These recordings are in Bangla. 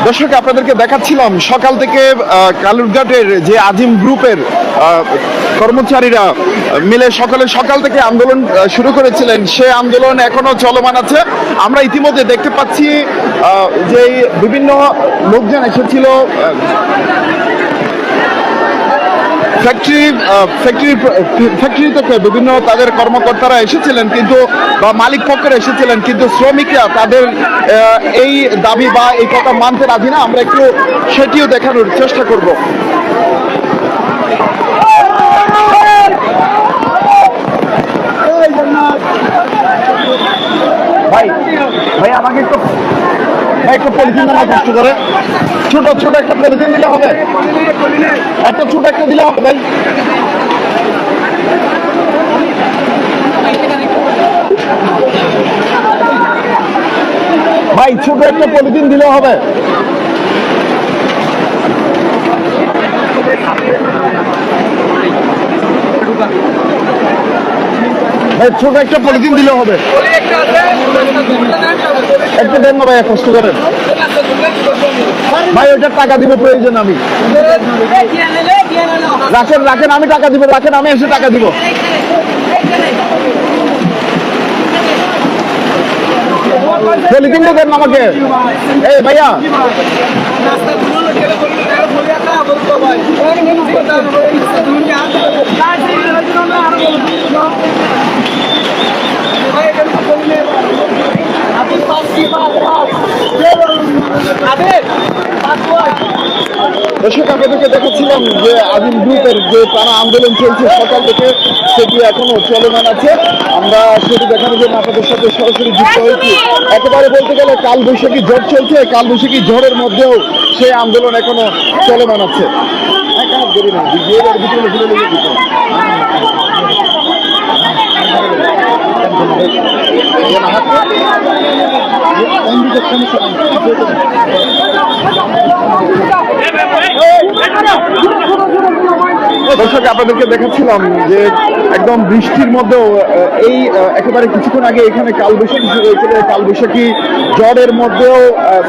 দর্শক, আপনাদেরকে দেখাচ্ছিলাম সকাল থেকে কালুরঘাটের যে আজিম গ্রুপের কর্মচারীরা মিলে সকাল থেকে আন্দোলন শুরু করেছিলেন, সে আন্দোলন এখনো চলমান আছে। আমরা ইতিমধ্যে দেখতে পাচ্ছি যে বিভিন্ন লোকজন এসেছিল ফ্যাক্টরি থেকে বিভিন্ন তাদের কর্মকর্তারা এসেছিলেন, কিন্তু বা মালিক পক্ষের এসেছিলেন, কিন্তু শ্রমিকরা তাদের এই দাবি বা এই কথা মানতে রাজি না। আমরা একটু সেটিও দেখানোর চেষ্টা করব। ভাই আমাকে একটু পলিথিন দেওয়া কষ্ট করে, ছোট একটা পলিথিন দিলে হবে, একটা ছোট একটা দিলে হবে ভাই ছোট একটা পলিথিন দিলে হবে। ভাই ছোট একটা পলিথিন দিলে হবে, একটা দেন না ভাই, কষ্ট করেন ভাই, ওইটার টাকা দিব প্রয়োজন, আমি রাখেন আমি টাকা দিব, রাখেন আমি এসে টাকা দিব। পলিথিনটা দেন আমাকে। এই ভাইয়া দর্শক, আপনাদেরকে দেখাচ্ছিলাম যে আজিম গ্রুপের যে তারা আন্দোলন চলছে সকাল থেকে, সেটি এখনো চলমান আছে। আমরা সেটি দেখানোর জন্য আপনাদের সাথে সরাসরি যুক্ত হয়েছি। একেবারে বলতে গেলে কালবৈশাখী ঝড় চলছে, কালবৈশাখী ঝড়ের মধ্যেও সেই আন্দোলন এখনো চলমান আছে। দর্শক, আপনাদেরকে দেখাচ্ছিলাম যে একদম বৃষ্টির মধ্যেও এই একেবারে কিছুক্ষণ আগে এখানে কালবৈশাখী শুরু হয়েছিল। কালবৈশাখী ঝড়ের মধ্যেও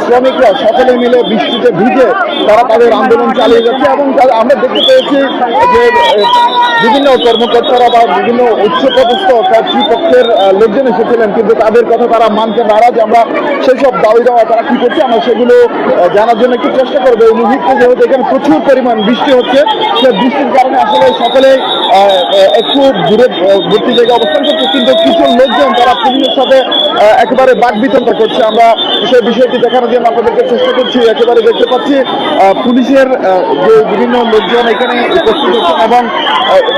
শ্রমিকরা সকলে মিলে বৃষ্টিতে ভিজে তারা তাদের আন্দোলন চালিয়ে যাচ্ছে, এবং আমরা দেখতে পেয়েছি যে বিভিন্ন কর্মকর্তারা বা বিভিন্ন উচ্চপদস্থ কর্তৃপক্ষের লোকজন এসেছিলেন, কিন্তু তাদের কথা তারা মানতে নারাজ। আমরা সেই সব দাবি দেওয়া তারা কি করছে আমরা সেগুলো জানার জন্য একটু চেষ্টা করবো। এই মুহূর্তে যেহেতু এখানে প্রচুর পরিমাণ বৃষ্টি হচ্ছে, সেই বৃষ্টির কারণে আসলে সকলে একটু দূরে ভর্তি জায়গায় অবস্থান করছে, কিন্তু কিছু লোকজন তারা পুলিশের সাথে একেবারে বাকবিতণ্ডা করছে। আমরা সেই বিষয়টি দেখানোর জন্য আপনাদেরকে চেষ্টা করছি। একেবারে দেখতে পাচ্ছি পুলিশের যে বিভিন্ন লোকজন এখানে উপস্থিত হচ্ছেন, এবং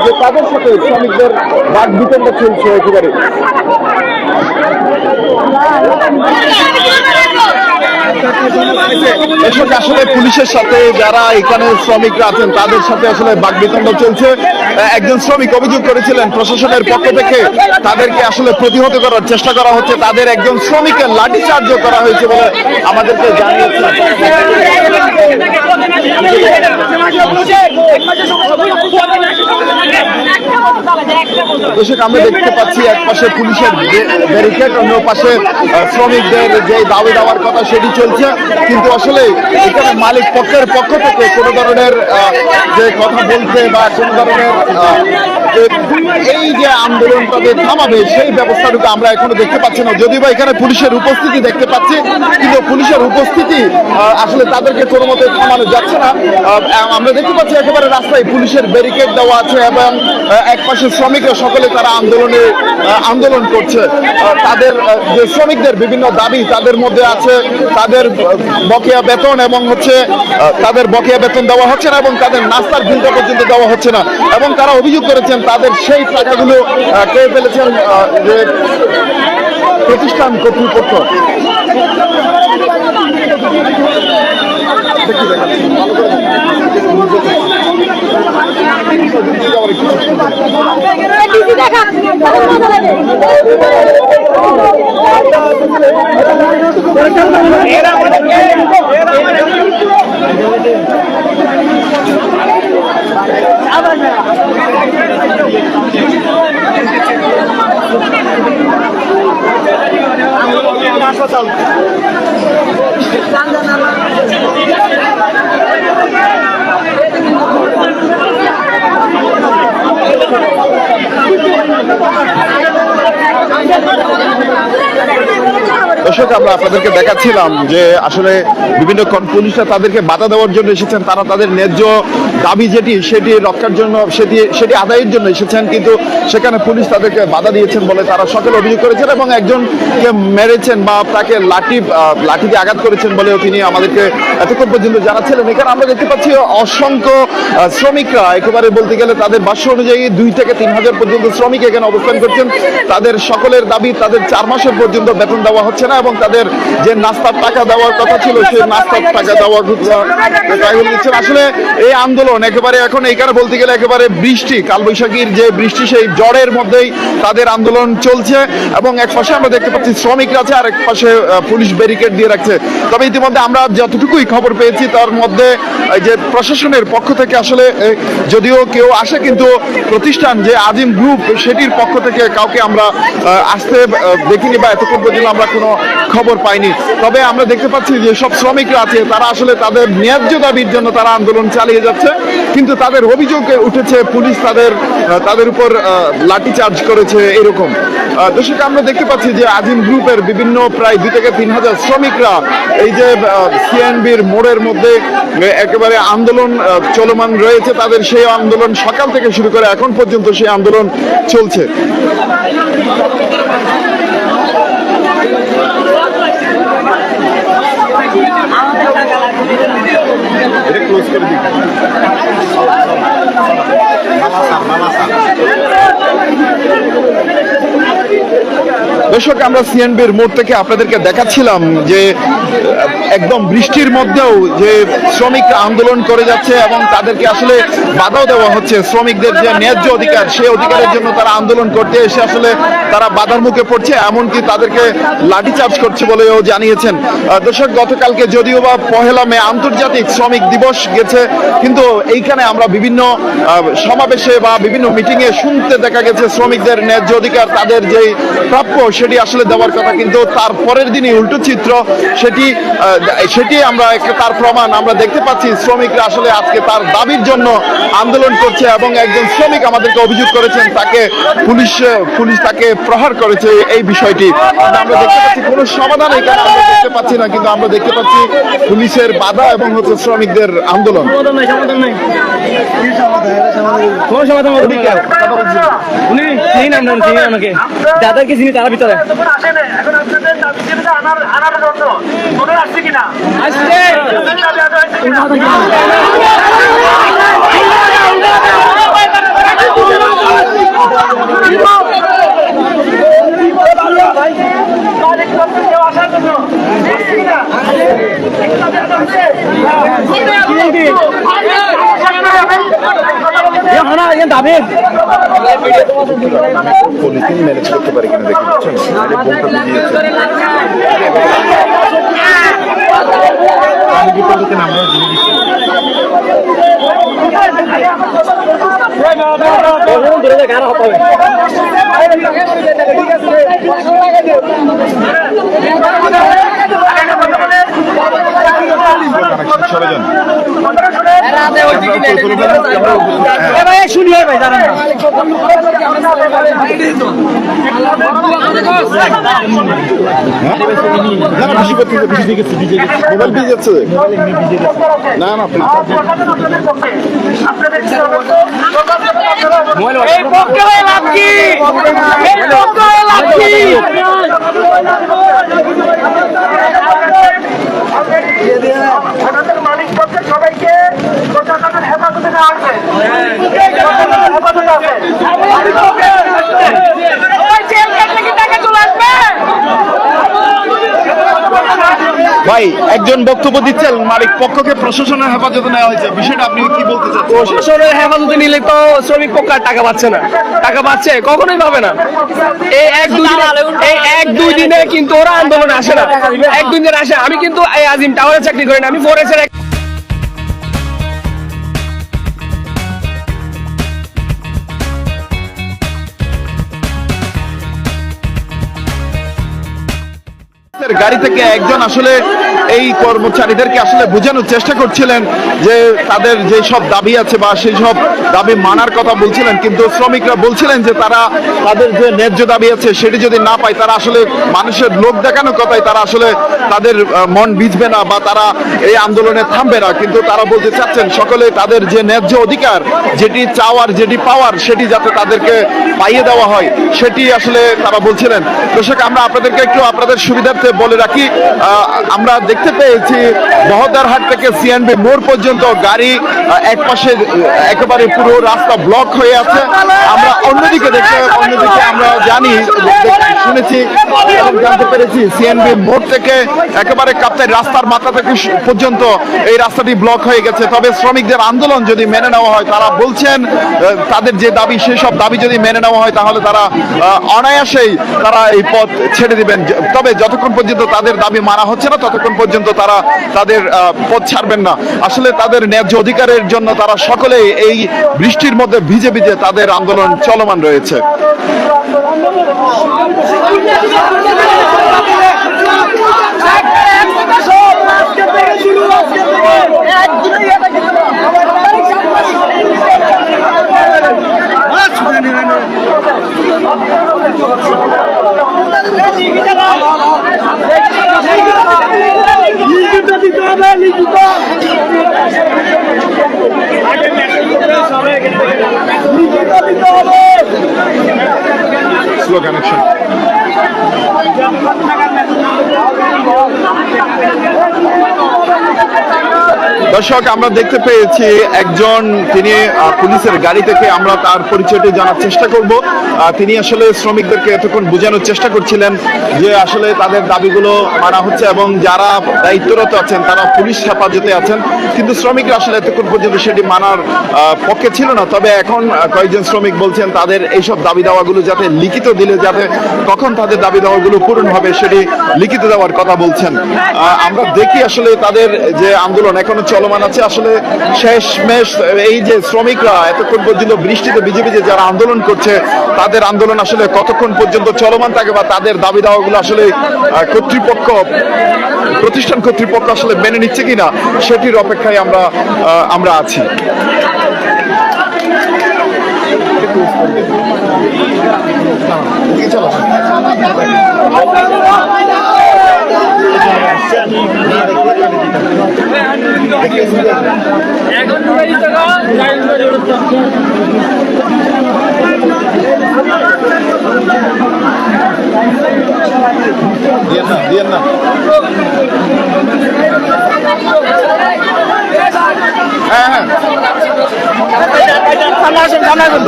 যে তাদের সাথে শ্রমিকদের বাকবিতণ্ডা চলছে একেবারে। আসলে পুলিশের সাথে যারা এখানে শ্রমিকরা আছেন তাদের সাথে আসলে বাকবিতণ্ডা চলছে। একজন শ্রমিক অভিযোগ করেছিলেন প্রশাসনের পক্ষ থেকে তাদেরকে আসলে প্রতিহত করার চেষ্টা করা হচ্ছে, তাদের একজন শ্রমিকের লাঠিচার্জ করা হয়েছে বলে আমাদেরকে জানিয়েছেন। দর্শক, আমরা দেখতে পাচ্ছি এক পাশে পুলিশের ব্যারিকেড, অন্য পাশে শ্রমিকদের যে দাবি দেওয়ার কথা সেটি চলছে, কিন্তু আসলে এখানে মালিক পক্ষের পক্ষ থেকে কোনো ধরনের যে কথা বলতে বা কোনো ধরনের এই যে আন্দোলন তাদের থামাবে সেই ব্যবস্থাটুকু আমরা এখনো দেখতে পাচ্ছি না। যদিও বা এখানে পুলিশের উপস্থিতি দেখতে পাচ্ছি, কিন্তু পুলিশের উপস্থিতি আসলে তাদেরকে কোনো মতে থামানো যাচ্ছে না। আমরা দেখতে পাচ্ছি একেবারে রাস্তায় পুলিশের ব্যারিকেড দেওয়া আছে, এবং এক পাশে শ্রমিকরা সকলে তারা আন্দোলন করছে। তাদের যে শ্রমিকদের বিভিন্ন দাবি তাদের মধ্যে আছে, তাদের বকেয়া বেতন এবং তাদের বকেয়া বেতন দেওয়া হচ্ছে না, এবং তাদের নাস্তার বিলটা পর্যন্ত দেওয়া হচ্ছে না, এবং তারা অভিযোগ করেছেন তাদের সেই টাকাগুলো পেয়ে ফেলেছেন যে প্রতিষ্ঠান কর্তৃপক্ষ। দেখি দেখাচ্ছি ভালো করে হাসপাতাল দর্শক আমরা আপনাদেরকে দেখাচ্ছিলাম যে আসলে বিভিন্ন পুলিশরা তাদেরকে বাধা দেওয়ার জন্য এসেছেন, তারা তাদের ন্যায্য দাবি সেটি রক্ষার জন্য সেটি আদায়ের জন্য এসেছেন, কিন্তু সেখানে পুলিশ তাদেরকে বাধা দিয়েছেন বলে তারা সকলে অভিযোগ করেছেন এবং একজনকে মেরেছেন বা তাকে লাঠি দিয়ে আঘাত করেছেন বলেও তিনি আমাদেরকে এতক্ষণ পর্যন্ত জানাচ্ছিলেন। এখানে আমরা দেখতে পাচ্ছি অসংখ্য শ্রমিকরা একেবারে বলতে গেলে তাদের ভাষ্য অনুযায়ী 2 থেকে 3 হাজার পর্যন্ত শ্রমিক এখানে অবস্থান করছেন। তাদের সকলের দাবি তাদের 4 মাসের পর্যন্ত বেতন দেওয়া হচ্ছে না এবং তাদের যে নাস্তার টাকা দেওয়ার কথা ছিল সেই নাস্তার টাকা দেওয়ার দিচ্ছেন। আসলে এই আন্দোলন একেবারে এখন এইখানে বলতে গেলে একেবারে বৃষ্টি, কালবৈশাখীর যে বৃষ্টি সেই ঝড়ের মধ্যেই তাদের আন্দোলন চলছে এবং এক পাশে আমরা দেখতে পাচ্ছি শ্রমিকরা আছে আর এক পাশে পুলিশ ব্যারিকেড দিয়ে রাখছে। তবে ইতিমধ্যে আমরা যতটুকুই খবর পেয়েছি তার মধ্যে যে প্রশাসনের পক্ষ থেকে আসলে যদিও কেউ আসে, কিন্তু প্রতিষ্ঠান যে আজিম গ্রুপ সেটির পক্ষ থেকে কাউকে আমরা আসতে দেখিনি বা এতক্ষণ পর্যন্ত আমরা কোনো খবর পাইনি। তবে আমরা দেখতে পাচ্ছি যে সব শ্রমিকরা আছে তারা আসলে তাদের ন্যায্য দাবির জন্য তারা আন্দোলন চালিয়ে যাচ্ছে, কিন্তু তাদের অভিযোগ উঠেছে পুলিশ তাদের উপর লাঠিচার্জ করেছে এরকম। দর্শক আমরা দেখতে পাচ্ছি যে আজিম গ্রুপের বিভিন্ন প্রায় 2 থেকে 3 হাজার শ্রমিকরা এই যে সিএনবির মোড়ের মধ্যে একেবারে আন্দোলন চলমান রয়েছে। তাদের সেই আন্দোলন সকাল থেকে শুরু করে এখন পর্যন্ত সেই আন্দোলন চলছে। এটা ক্লোজ করে দিই। দর্শক আমরা সিএনবির মোড় থেকে আপনাদেরকে দেখাচ্ছিলাম যে একদম বৃষ্টির মধ্যেও যে শ্রমিকরা আন্দোলন করে যাচ্ছে এবং তাদেরকে আসলে বাধাও দেওয়া হচ্ছে। শ্রমিকদের যে ন্যায্য অধিকার সেই অধিকারের জন্য তারা আন্দোলন করতে এসে আসলে তারা বাধার মুখে পড়ছে, এমনকি তাদেরকে লাঠিচার্জ করছে বলেও জানিয়েছেন। দর্শক গতকালকে যদিও বা 1 মে আন্তর্জাতিক শ্রমিক দিবস গেছে, কিন্তু এইখানে আমরা বিভিন্ন সমাবেশে বা বিভিন্ন মিটিংয়ে শুনতে দেখা গেছে শ্রমিকদের ন্যায্য অধিকার তাদের যেই প্রাপ্য সেটি আসলে দেওয়ার কথা, কিন্তু তার পরের দিনই উল্টো চিত্র। সেটি আমরা তার প্রমাণ আমরা দেখতে পাচ্ছি। শ্রমিকরা আসলে আজকে তার দাবির জন্য আন্দোলন করছে এবং একজন শ্রমিক আমাদেরকে অভিযোগ করেছেন তাকে পুলিশ তাকে প্রহার করেছে এই বিষয়টি। আমরা দেখতে পাচ্ছি কোনো সমাধান এখানে আমরা দেখতে পাচ্ছি না, কিন্তু আমরা দেখতে পাচ্ছি পুলিশের বাধা এবং হচ্ছে শ্রমিকদের আন্দোলন। যাদেরকে চিনি তারা ভিতরে দাবি পলিথিন ম্যানেজ করতে পারি কিনা দেখে মালিক পক্ষে সবাইকে প্রশাসনের হেফাজতে নেওয়া হয়েছে। ভাই ভাই একজন বক্তব্য দিচ্ছেন মালিক পক্ষকে প্রশাসনের হেফাজতে নেওয়া হয়েছে, বিষয়টা আপনি কি বলতে চাচ্ছেন? প্রশাসনের হেফাজতে নিলে তো শ্রমিক পক্ষ আর টাকা পাচ্ছে না, টাকা পাচ্ছে কখনোই পাবে না। এই এক দুই দিনে কিন্তু ওরা আন্দোলনে আসে না, এক দুই দিনে আসে। আমি কিন্তু এই আজিম টাওয়ারে চাকরি করি না, আমি ফরেস্টের গাড়ি থেকে একজন আসলে এই কর্মচারীদেরকে আসলে বোঝানোর চেষ্টা করছিলেন যে তাদের যে সব দাবি আছে বা সেই সব দাবি মানার কথা বলছিলেন, কিন্তু শ্রমিকরা বলছিলেন যে তারা তাদের যে ন্যায্য দাবি আছে সেটি যদি না পায় তারা আসলে মানুষের লোক দেখানোর কথাই তারা আসলে তাদের মন ভিজবে না বা তারা এই আন্দোলনে থামবে না। কিন্তু তারা বলতে চাচ্ছেন সকলে তাদের যে ন্যায্য অধিকার, যেটি চাওয়ার যেটি পাওয়ার সেটি যাতে তাদেরকে পাইয়ে দেওয়া হয় সেটি আসলে তারা বলছিলেন। দর্শক, আমরা আপনাদেরকে একটু আপনাদের সুবিধার্থে বলে রাখি, আমরা দেখতে পেয়েছি বহদ্দারহাট থেকে সিএনবি মোড় পর্যন্ত গাড়ি এক পাশে একেবারে পুরো রাস্তা ব্লক হয়ে আছে। আমরা অন্যদিকে আমরা জানি, শুনেছি এবং জানতে পেরেছি সিএনবি মোড় থেকে একেবারে কাপ্তাই রাস্তার মাথা থেকে পর্যন্ত এই রাস্তাটি ব্লক হয়ে গেছে। তবে শ্রমিকদের আন্দোলন যদি মেনে নেওয়া হয়, তারা বলছেন তাদের যে দাবি সেই সব দাবি যদি মেনে নেওয়া হয় তাহলে তারা অনায়াসেই তারা এই পথ ছেড়ে দিবেন। তবে যতক্ষণ পর্যন্ত তাদের দাবি মানা হচ্ছে না ততক্ষণ পর্যন্ত তারা তাদের পথ ছাড়বেন না। আসলে তাদের ন্যায্য অধিকারের জন্য তারা সকলেই এই বৃষ্টির মধ্যে ভিজে ভিজে তাদের আন্দোলন চলমান রয়েছে। Slow connection. দর্শক, আমরা দেখতে পেয়েছি একজন, তিনি পুলিশের গাড়ি থেকে, আমরা তার পরিচয়টি জানার চেষ্টা করব। তিনি আসলে শ্রমিকদেরকে এতক্ষণ বোঝানোর চেষ্টা করছিলেন যে আসলে তাদের দাবিগুলো মানা হচ্ছে এবং যারা দায়িত্বরত আছেন তারা পুলিশ হেফাজতে আছেন, কিন্তু শ্রমিকরা আসলে এতক্ষণ পর্যন্ত সেটি মানার পক্ষে ছিল না। তবে এখন কয়েকজন শ্রমিক বলছেন তাদের এইসব দাবি দাওয়াগুলো যাতে লিখিত দিলে যাতে কখন তাদের দাবি দাওয়াগুলো পূরণ হবে সেটি লিখিত দেওয়ার কথা বলছেন। আমরা দেখি আসলে তাদের যে আন্দোলন এখনো চলমান আছে। আসলে শেষমেশ এই যে শ্রমিকরা এতক্ষণ পর্যন্ত বৃষ্টিতে ভিজে ভিজে যারা আন্দোলন করছে তাদের আন্দোলন আসলে কতক্ষণ পর্যন্ত চলমান থাকে বা তাদের দাবি দাওয়াগুলো আসলে প্রতিষ্ঠান কর্তৃপক্ষ আসলে মেনে নিচ্ছে কিনা সেটির অপেক্ষায় আমরা আছি।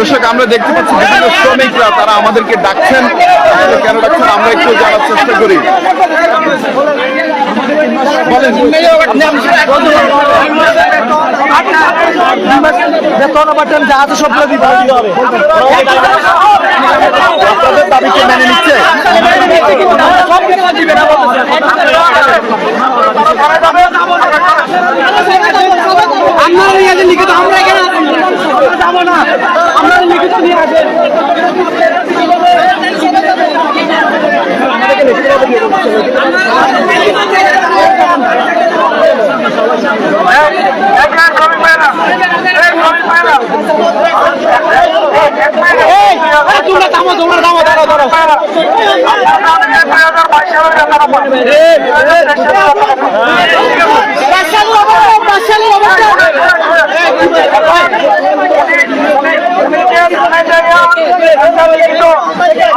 দর্শক, আমরা দেখতে পাচ্ছি বিভিন্ন শ্রমিকরা তারা আমাদেরকে ডাকছেন, কেন ডাকছেন আমরা একটু জানার চেষ্টা করি। আপনাদের দাবিকে মেনে নিচ্ছে? আমরা এখানে যাবো না, আমরা লিখিত নিয়ে আসেন।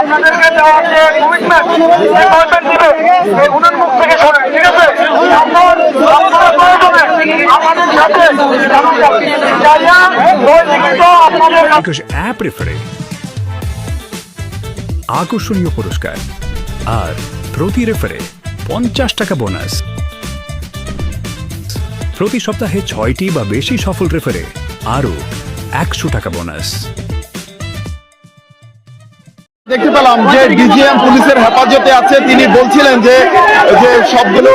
আপনাদেরকে দেওয়া যে কমিটমেন্ট দিবে এই উন্নয়নমুখ থেকে শোনেন, ঠিক আছে? আপনারা প্রয়োজনে আমাদের সাথে বিকজ অ্যাপ রেফারে আকর্ষণীয় পুরস্কার আর প্রতি রেফারে 50 টাকা বোনাস। প্রতি সপ্তাহে 6টি বা বেশি সফল রেফারে আরও 100 টাকা বোনাস। দেখতে পেলাম যে ডিজিএম পুলিশের হেফাজতে আছে, তিনি বলছিলেন যে যে সবগুলো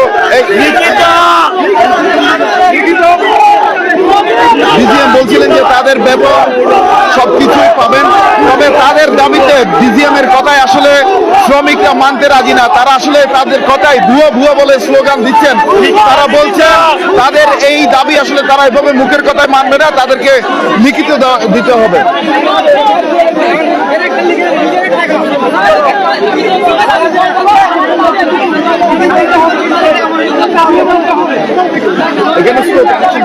ডিজিএম বলছিলেন যে তাদের বেতন সবকিছুই পাবেন, তবে তাদের দাবিতে ডিজিএম এর কথায় আসলে শ্রমিকরা মানতে রাজি না। তারা আসলে তাদের কথায় ভুয়া ভুয়া বলে স্লোগান দিচ্ছেন। তারা বলছে তাদের এই দাবি আসলে তারা এভাবে মুখের কথায় মানবে না, তাদেরকে লিখিত দিতে হবে। এখানে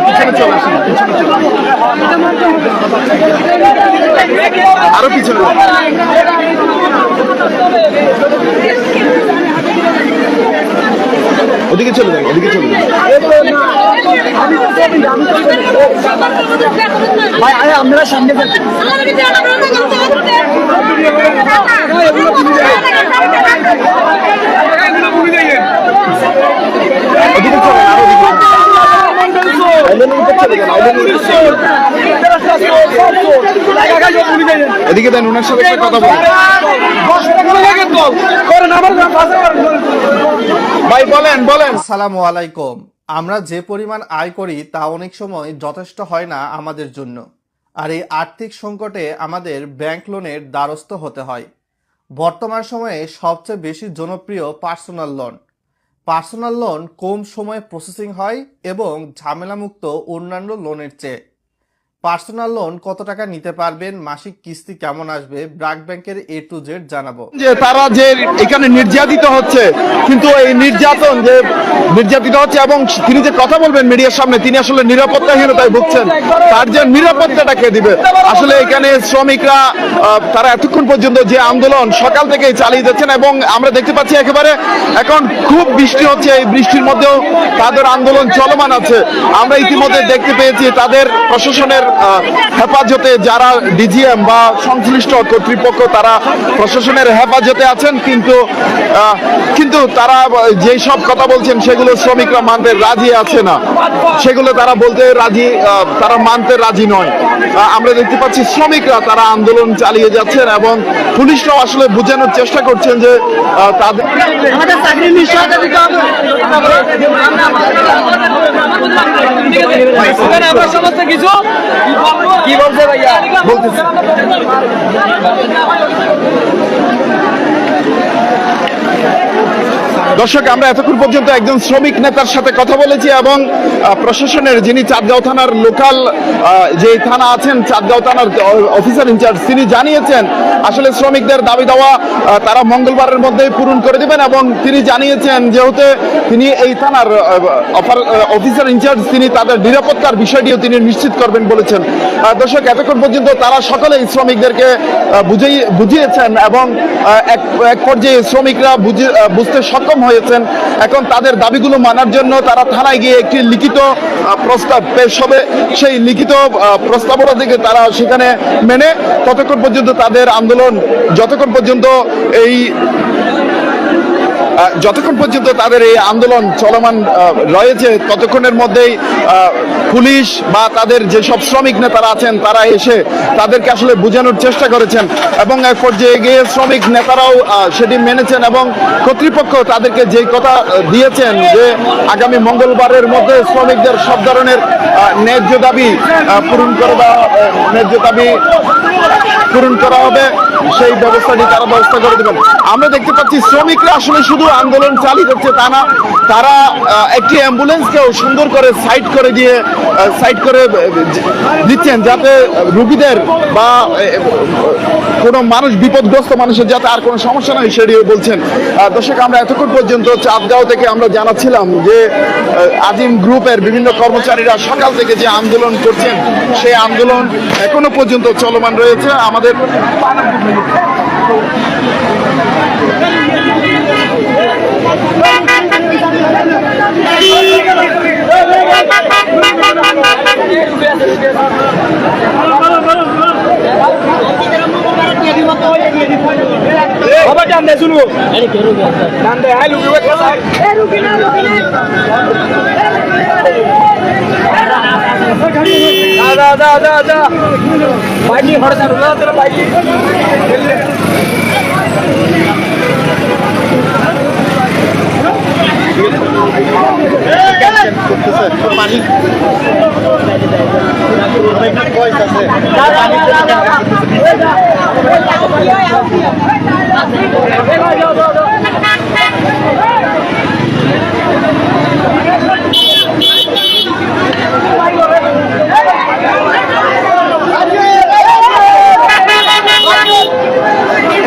পিছনে চলে আসেন, আরো পিছনে ওদিকে চলে যান, ওদিকে চলে যান। ভাই আমরা সামনে ওদিকে চলে যান, এদিকে দেন, ওনার সাথে কথা বলেন। ভাই বলেন বলেন। আসসালামু আলাইকুম। আমরা যে পরিমাণ আয় করি তা অনেক সময় যথেষ্ট হয় না আমাদের জন্য, আর এই আর্থিক সংকটে আমাদের ব্যাংক লোনের দ্বারস্থ হতে হয়। বর্তমান সময়ে সবচেয়ে বেশি জনপ্রিয় পার্সোনাল লোন। পার্সোনাল লোন কম সময়ে প্রসেসিং হয় এবং ঝামেলামুক্ত অন্যান্য লোনের চেয়ে। পার্সোনাল লোন কত টাকা নিতে পারবেন, মাসিক কিস্তি কেমন আসবে, ব্র্যাক ব্যাংকের A to Z জানাবো। যে তারা যে এখানে নির্যাতিত হচ্ছে, কিন্তু এই নির্যাতন যে নির্যাতিত হচ্ছে এবং তিনি যে কথা বলবেন মিডিয়ার সামনে, তিনি আসলে নিরাপত্তাহীনতায় ভুগছেন। তার যে নিরাপত্তাটা কে দিবে? আসলে এখানে শ্রমিকরা তারা এতক্ষণ পর্যন্ত যে আন্দোলন সকাল থেকেই চালিয়ে যাচ্ছেন এবং আমরা দেখতে পাচ্ছি একেবারে এখন খুব বৃষ্টি হচ্ছে, এই বৃষ্টির মধ্যেও তাদের আন্দোলন চলমান আছে। আমরা ইতিমধ্যে দেখতে পেয়েছি তাদের প্রশাসনের হেফাজতে যারা ডিজিএম বা সংশ্লিষ্ট কর্তৃপক্ষ তারা প্রশাসনের হেফাজতে আছেন, কিন্তু তারা যেই সব কথা বলছেন সেগুলো শ্রমিকরা মানতে রাজি আছে না, সেগুলো তারা বলতে রাজি, তারা মানতে রাজি নয়। আমরা দেখতে পাচ্ছি শ্রমিকরা তারা আন্দোলন চালিয়ে যাচ্ছেন এবং পুলিশরাও আসলে বোঝানোর চেষ্টা করছেন যে তাদের চাকরির নিশ্চয়তা দিতে হবে। আমরা সমস্ত কিছু কি বলছে ভাইয়া বলতেছে। দর্শক, আমরা এতক্ষণ পর্যন্ত একজন শ্রমিক নেতার সাথে কথা বলেছি এবং প্রশাসনের যিনি চাঁদগাঁও থানার লোকাল যে থানা আছেন, চাঁদগাঁও থানার অফিসার ইনচার্জ, তিনি জানিয়েছেন আসলে শ্রমিকদের দাবি দেওয়া তারা মঙ্গলবারের মধ্যেই পূরণ করে দেবেন এবং তিনি জানিয়েছেন যেহেতু তিনি এই থানার অফিসার ইনচার্জ, তিনি তাদের নিরাপত্তার বিষয়টিও তিনি নিশ্চিত করবেন বলেছেন। দর্শক, এতক্ষণ পর্যন্ত তারা সকলেই শ্রমিকদেরকে বুঝিয়েছেন এবং এক পর্যায়ে শ্রমিকরা বুঝতে সক্ষম হয়েছেন। এখন তাদের দাবিগুলো মানার জন্য তারা থানায় গিয়ে একটি লিখিত প্রস্তাব পেশ হবে, সেই লিখিত প্রস্তাবনা থেকে তারা সেখানে মেনে ততক্ষণ পর্যন্ত তাদের আন্দোলন যতক্ষণ পর্যন্ত তাদের এই আন্দোলন চলমান রয়েছে ততক্ষণের মধ্যেই পুলিশ বা তাদের যেসব শ্রমিক নেতারা আছেন তারা এসে তাদেরকে আসলে বোঝানোর চেষ্টা করেছেন এবং এক পর্যায়ে গিয়ে শ্রমিক নেতারাও সেটি মেনেছেন এবং কর্তৃপক্ষ তাদেরকে যে কথা দিয়েছেন যে আগামী মঙ্গলবারের মধ্যে শ্রমিকদের সব ধরনের ন্যায্য দাবি পূরণ করা হবে, সেই ব্যবস্থাটি তারা ব্যবস্থা করে দেবেন। আমরা দেখতে পাচ্ছি শ্রমিকরা আসলে শুধু আন্দোলন চালিয়ে যাচ্ছে তা না, তারা একটি অ্যাম্বুলেন্সকেও সুন্দর করে সাইড করে দিচ্ছেন যাতে রোগীদের বা কোনো মানুষ বিপদগ্রস্ত মানুষের যাতে আর কোনো সমস্যা নয় সেটিও বলছেন। দর্শক, আমরা এতক্ষণ পর্যন্ত চাঁদগাঁও থেকে আমরা জানাচ্ছিলাম যে আজিম গ্রুপের বিভিন্ন কর্মচারীরা সকাল থেকে যে আন্দোলন করছেন সেই আন্দোলন এখনো পর্যন্ত চলমান রয়েছে। আমাদের খবরটা আমরা শুনবো নান্দে আই লুকি দাদা বাইকি হঠাৎ তোর বাইকি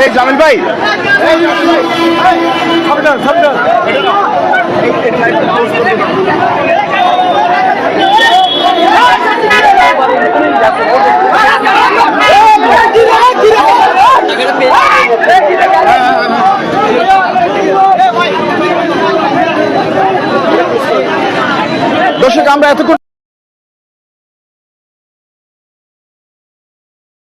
এই জামিল ভাই